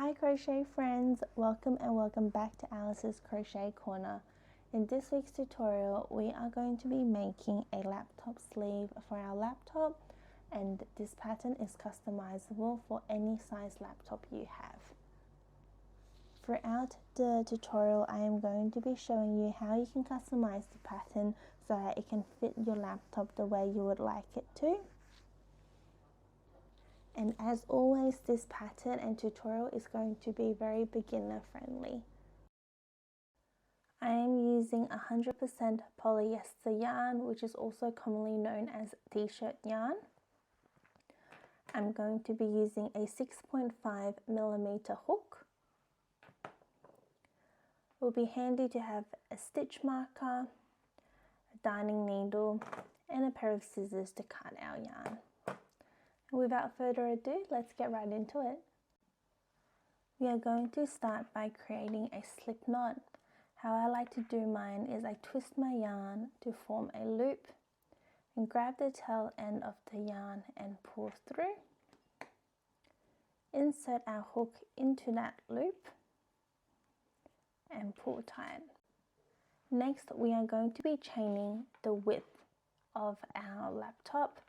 Hi crochet friends, welcome back to Alice's Crochet Corner. In this week's tutorial we are going to be making a laptop sleeve for our laptop, and this pattern is customizable for any size laptop you have. Throughout the tutorial I am going to be showing you how you can customize the pattern so that it can fit your laptop the way you would like it to. And as always, this pattern and tutorial is going to be very beginner friendly. I am using 100% polyester yarn, which is also commonly known as t-shirt yarn. I'm going to be using a 6.5mm hook. It will be handy to have a stitch marker, a darning needle, and a pair of scissors to cut our yarn. Without further ado, let's get right into it. We are going to start by creating a slip knot. How I like to do mine is I twist my yarn to form a loop and grab the tail end of the yarn and pull through. Insert our hook into that loop and pull tight. Next, we are going to be chaining the width of our laptop.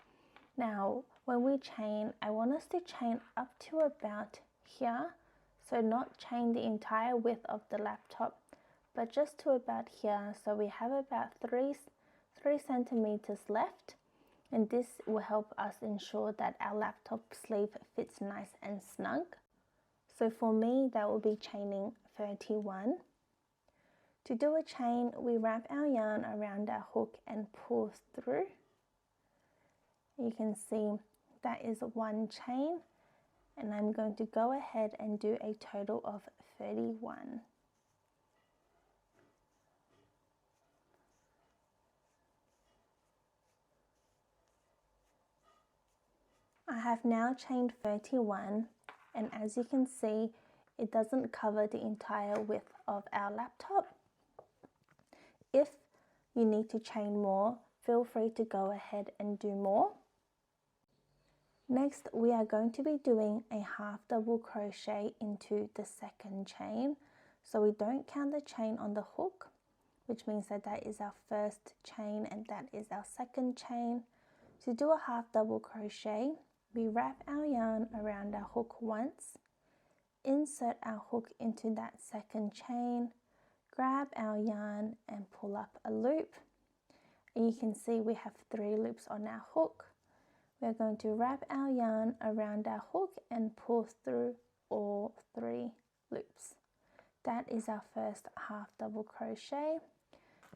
Now, when we chain, I want us to chain up to about here, so not chain the entire width of the laptop, but just to about here, so we have about 3 centimeters left, and this will help us ensure that our laptop sleeve fits nice and snug. So for me, that will be chaining 31. To do a chain, we wrap our yarn around our hook and pull through. You can see that is one chain, and I'm going to go ahead and do a total of 31. I have now chained 31, and as you can see, it doesn't cover the entire width of our laptop. If you need to chain more, feel free to go ahead and do more. Next, we are going to be doing a half double crochet into the second chain. So we don't count the chain on the hook, which means that that is our first chain and that is our second chain. To do a half double crochet, we wrap our yarn around our hook once, insert our hook into that second chain, grab our yarn and pull up a loop. And you can see we have 3 loops on our hook. We're going to wrap our yarn around our hook and pull through all 3 loops. That is our first half double crochet,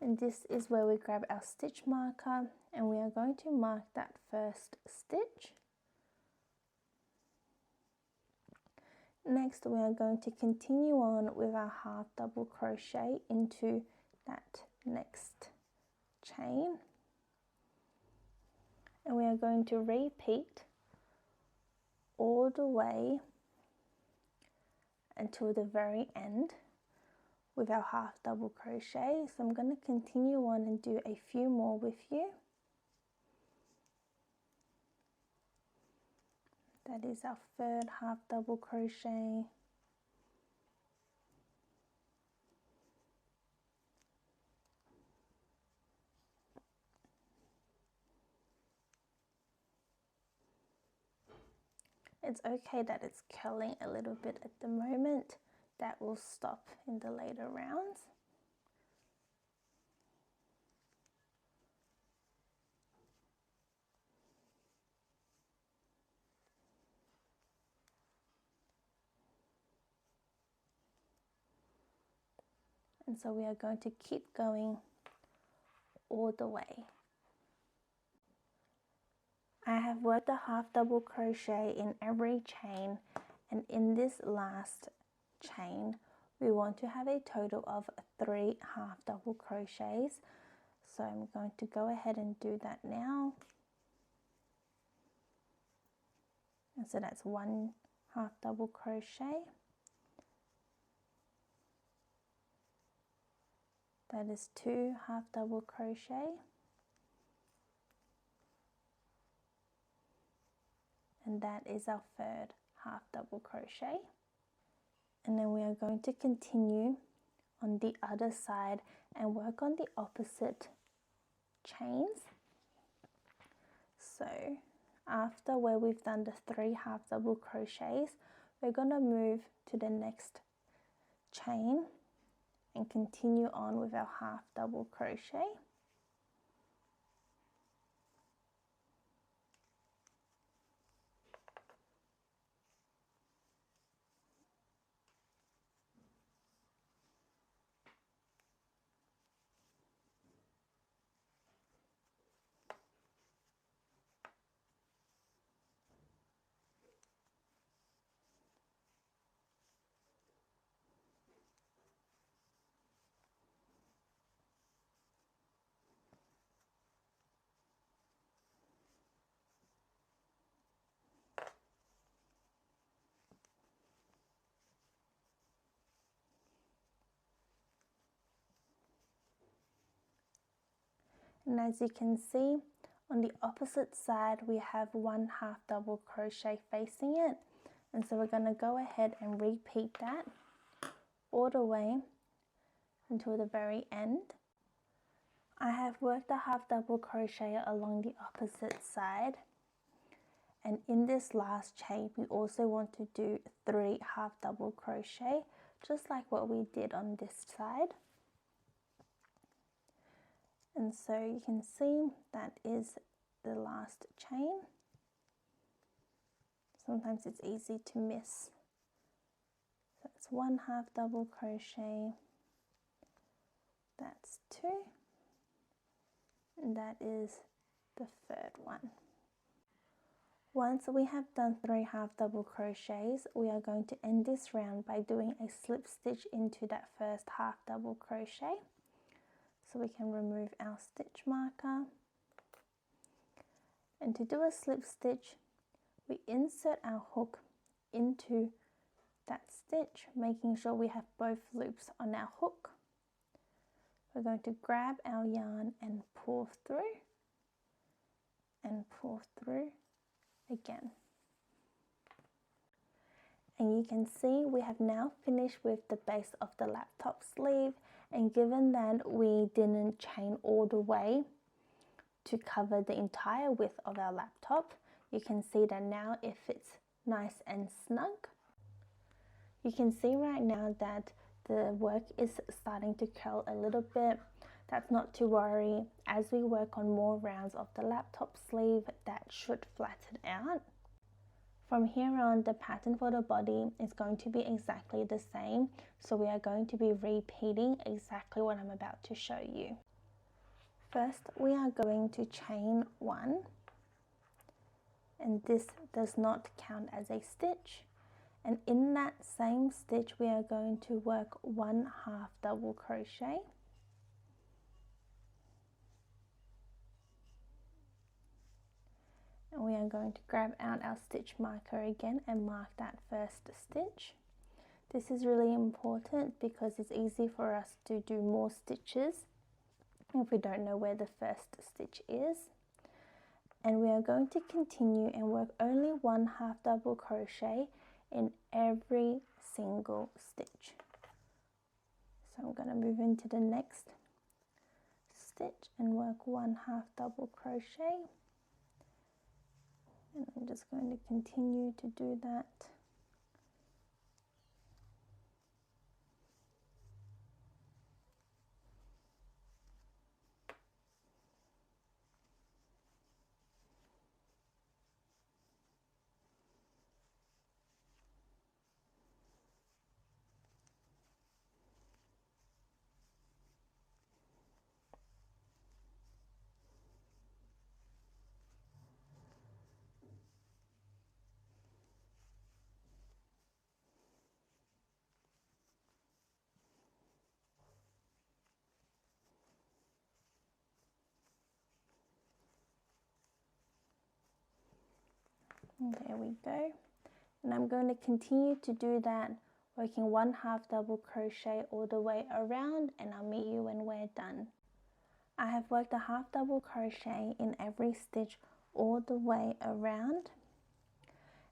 and this is where we grab our stitch marker and we are going to mark that first stitch. Next, we are going to continue on with our half double crochet into that next chain. And we are going to repeat all the way until the very end with our half double crochet. So I'm going to continue on and do a few more with you. That is our third half double crochet. It's okay that it's curling a little bit at the moment. That will stop in the later rounds. And so we are going to keep going all the way. I have worked a half double crochet in every chain, and in this last chain we want to have a total of 3 half double crochets. So I'm going to go ahead and do that now. And so that's 1 half double crochet. That is 2 half double crochet. And that is our third half double crochet. And then we are going to continue on the other side and work on the opposite chains. So after where we've done the 3 half double crochets, we're going to move to the next chain and continue on with our half double crochet. And as you can see, on the opposite side we have 1 half double crochet facing it, and so we're going to go ahead and repeat that all the way until the very end. I have worked a half double crochet along the opposite side, and in this last chain we also want to do 3 half double crochet, just like what we did on this side. And so you can see that is the last chain. Sometimes it's easy to miss. So it's 1 half double crochet, that's 2, and that is the 3rd one. Once we have done 3 half double crochets, we are going to end this round by doing a slip stitch into that first half double crochet. So we can remove our stitch marker, and to do a slip stitch we insert our hook into that stitch, making sure we have both loops on our hook. We're going to grab our yarn and pull through and pull through again. And you can see we have now finished with the base of the laptop sleeve, and given that we didn't chain all the way to cover the entire width of our laptop, you can see that now it fits nice and snug. You can see right now that the work is starting to curl a little bit. That's not to worry. As we work on more rounds of the laptop sleeve, that should flatten out. From here on, the pattern for the body is going to be exactly the same, so we are going to be repeating exactly what I'm about to show you. First, we are going to chain 1, and this does not count as a stitch. And in that same stitch, we are going to work 1 half double crochet. And we are going to grab out our stitch marker again and mark that first stitch. This is really important because it's easy for us to do more stitches if we don't know where the first stitch is. And we are going to continue and work only 1 half double crochet in every single stitch. So I'm going to move into the next stitch and work 1 half double crochet. And I'm just going to continue to do that. And there we go. And I'm going to continue to do that, working 1 half double crochet all the way around, and I'll meet you when we're done. I have worked a half double crochet in every stitch all the way around,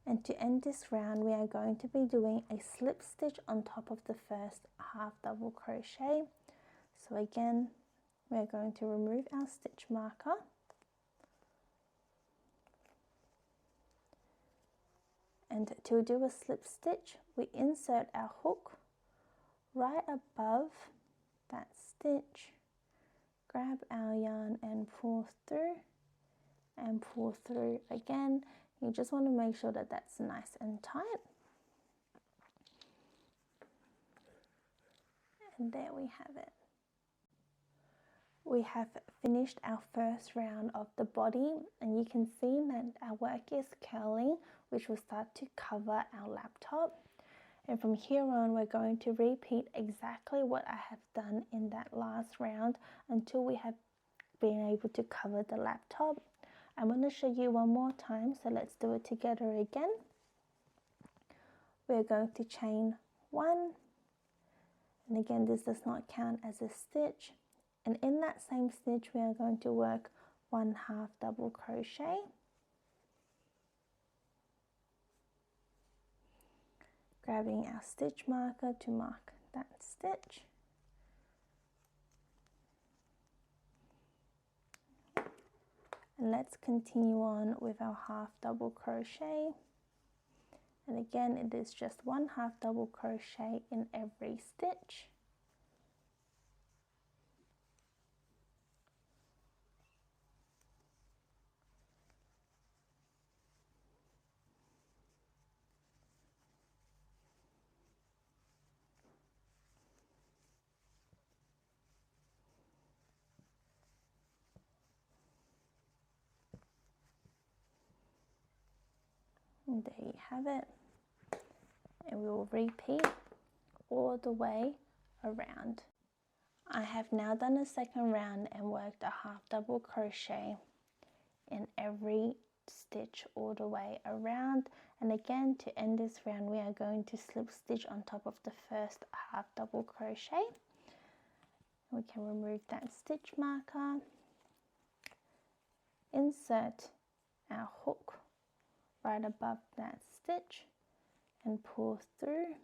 And to end this round, we are going to be doing a slip stitch on top of the first half double crochet. So again, we are going to remove our stitch marker, and to do a slip stitch, we insert our hook right above that stitch, grab our yarn and pull through and pull through again. You just want to make sure that that's nice and tight. And there we have it. We have finished our first round of the body, and you can see that our work is curling, which will start to cover our laptop. And from here on, we're going to repeat exactly what I have done in that last round until we have been able to cover the laptop. I'm going to show you one more time, so let's do it together again. We're going to chain 1, and again this does not count as a stitch, and in that same stitch we are going to work 1/2 double crochet, grabbing our stitch marker to mark that stitch. And let's continue on with our 1/2 double crochet, and again it is just 1/2 double crochet in every stitch. And there you have it, and we will repeat all the way around. I have now done a second round and worked a 1/2 double crochet in every stitch all the way around. And again, to end this round, we are going to slip stitch on top of the first 1/2 double crochet. We can remove that stitch marker, insert our hook right above that stitch, and pull through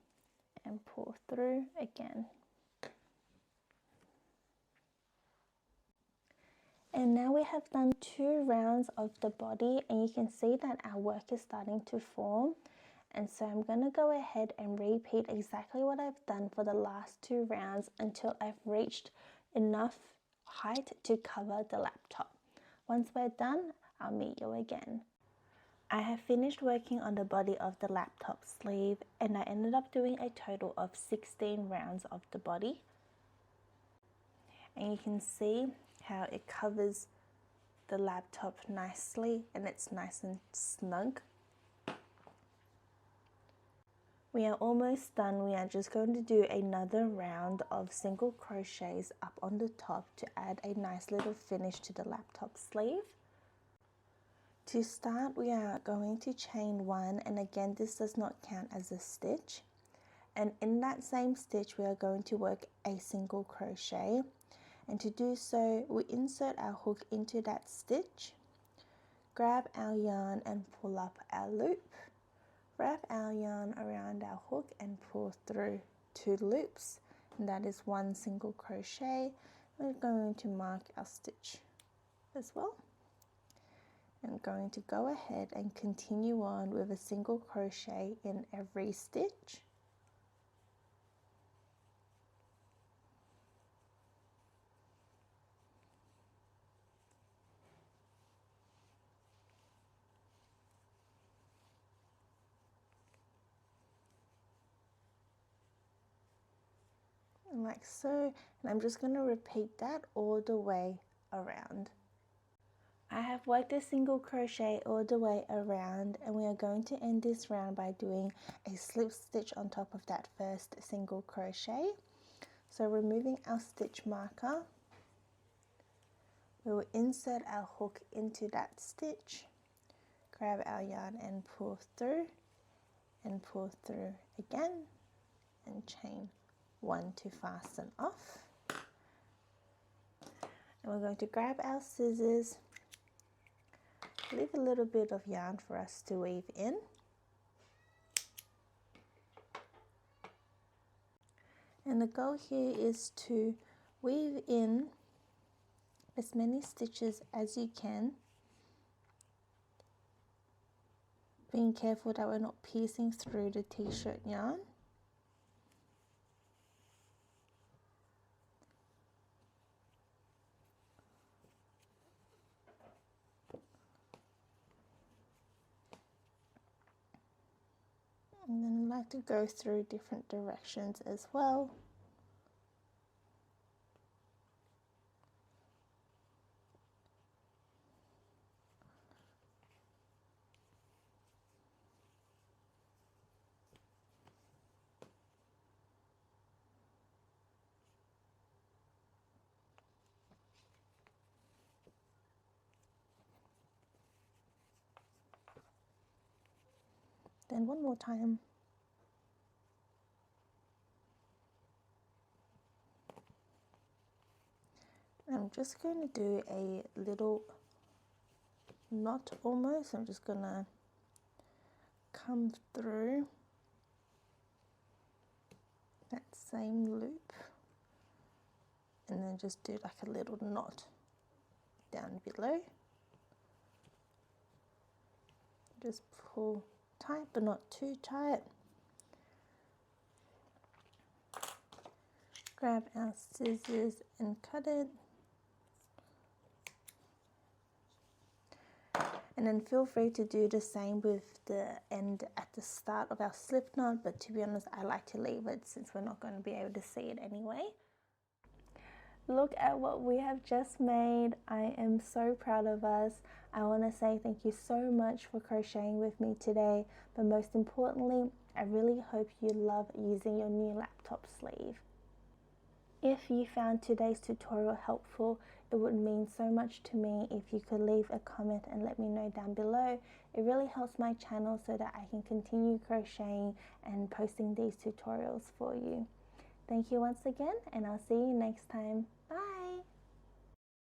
and pull through again. And now we have done 2 rounds of the body, and you can see that our work is starting to form. And so I'm going to go ahead and repeat exactly what I've done for the last 2 rounds until I've reached enough height to cover the laptop. Once we're done, I'll meet you again. I have finished working on the body of the laptop sleeve, and I ended up doing a total of 16 rounds of the body. And you can see how it covers the laptop nicely, and it's nice and snug. We are almost done. We are just going to do another round of single crochets up on the top to add a nice little finish to the laptop sleeve. To start, we are going to chain 1, and again this does not count as a stitch. And in that same stitch we are going to work a single crochet, and to do so we insert our hook into that stitch, grab our yarn and pull up our loop, wrap our yarn around our hook and pull through 2 loops, and that is 1 single crochet. We're going to mark our stitch as well. I'm going to go ahead and continue on with a single crochet in every stitch. Like so, and I'm just going to repeat that all the way around. I have worked a single crochet all the way around, and we are going to end this round by doing a slip stitch on top of that first single crochet. So removing our stitch marker, we will insert our hook into that stitch, grab our yarn and pull through again, and chain 1 to fasten off. And we're going to grab our scissors, leave a little bit of yarn for us to weave in, And the goal here is to weave in as many stitches as you can, being careful that we're not piercing through the t-shirt yarn. And then I like to go through different directions as well. Then one more time. I'm just going to do a little knot almost. I'm just going to come through that same loop and then just do like a little knot down below. Just pull tight but not too tight. Grab our scissors and cut it. And then feel free to do the same with the end at the start of our slip knot, but to be honest, I like to leave it since we're not going to be able to see it anyway. Look at what we have just made. I am so proud of us. I want to say thank you so much for crocheting with me today, but most importantly, I really hope you love using your new laptop sleeve. If you found today's tutorial helpful, it would mean so much to me if you could leave a comment and let me know down below. It really helps my channel so that I can continue crocheting and posting these tutorials for you. Thank you once again, and I'll see you next time. Bye!